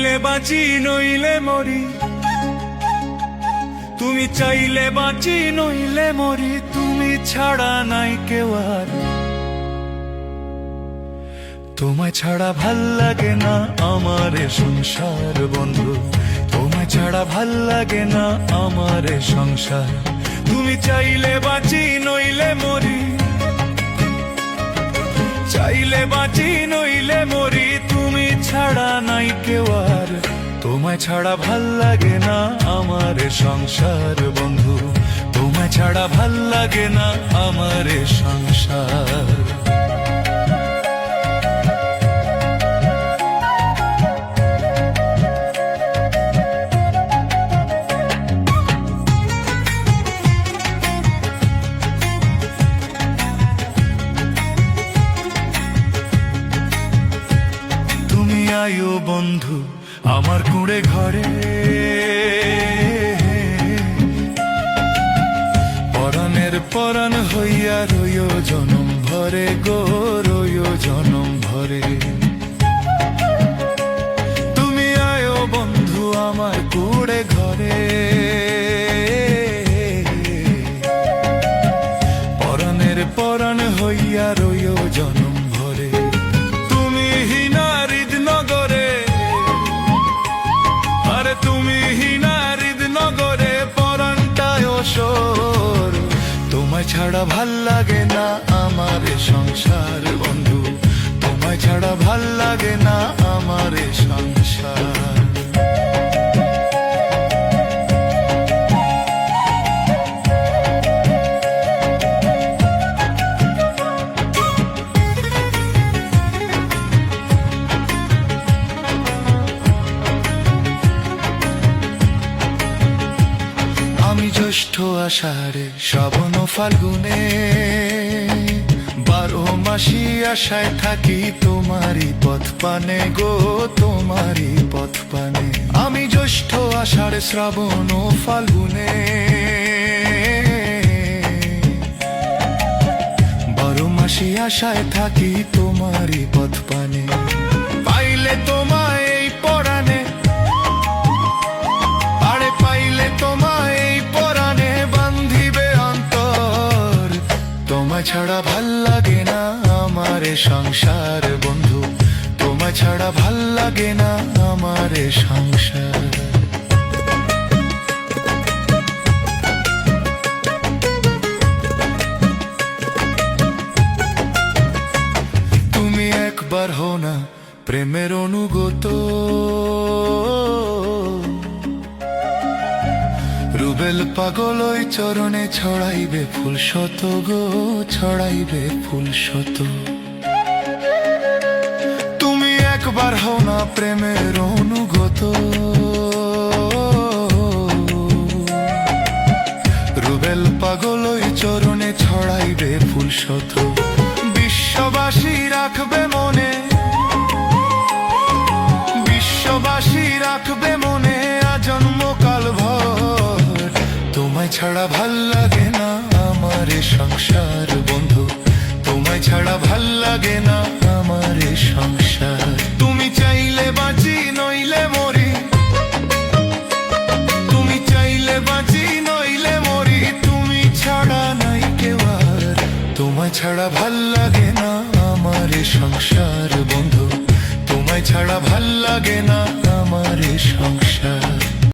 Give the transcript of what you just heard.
চাইলে বাঁচি নইলে মরি, তুমি চাইলে বাঁচি নইলে মরি, তুমি ছাড়া নাই কেউ আর। তোমায় ছাড়া ভাল লাগে না আমার সংসার বন্ধু, তোমায় ছাড়া ভাল লাগে না আমার সংসার। তুমি চাইলে বাঁচি নইলে মরি, চাইলে বাঁচি নইলে মরি, তুমি ছাড়া নাই কেউ আর। তোমায় ছাড়া ভাল লাগে না আমার সংসার বন্ধু, তোমায় ছাড়া ভাল লাগে না আমার সংসার। আয়ো বন্ধু আমার কুঁড়ে ঘরে, পরাণের পরাণ হইয়া রইও জনম ভরে গো, রইও জনম ভরে। তুমি আয়ো বন্ধু আমার কুঁড়ে ঘরে, পরাণের পরাণ হইয়া রইও জনম ভরে। তুমি হিনারিদ নগরে, আরে তুমি হিনারিদ নগরে পরাণটায় অসর। তোমায় ছাড়া ভাল লাগে না আমার সংসার বন্ধু, তোমায় ছাড়া ভাল লাগে না আমার সংসার। আমি জ্যৈষ্ঠ আষাঢ়ে শ্রাবণ ফাল্গুনে, 12 মাসি আশায় থাকি তোমারই পথ পানে গো, তোমারই পথ পানে। আমি জ্যৈষ্ঠ আষাঢ়ে শ্রাবণ ফাল্গুনে, 12 মাসি আশায় থাকি তোমারই পথ পানে। পাইলে তোমায় এই পরাণে, আরে পাইলে তোমায় এই পরাণে বান্ধিবে অন্তর। তোমায় ছাড়া ভাল লাগে না আমার সংসার বন্ধু, তোমায় ছাড়া ভাল লাগে না আমার সংসার। তুমি একবার হও না প্রেমের অনুগত, রুবেল পাগল ওই চরণে ছড়াইবে ফুল শত গো, ছড়াইবে ফুল শত। তুমি একবার হও না প্রেমের অনুগত, রুবেল পাগল ওই চরণে ছড়াইবে ফুল শত। বিশ্ববাসী রাখবে মনে, বিশ্ববাসী রাখবে মনে আজন্ম কাল ভর। তোমায় ছাড়া ভাল লাগে না আমার সংসার বন্ধু, তোমায় ছাড়া ভাল লাগে না আমার সংসার। তুমি চাইলে বাঁচি নইলে মরি, তুমি চাইলে বাঁচি নইলে মরি, তুমি ছাড়া নাই কেউ আর। তোমায় ছাড়া ভাল লাগে না আমার সংসার বন্ধু, তোমায় ছাড়া ভাল লাগে না আমার সংসার।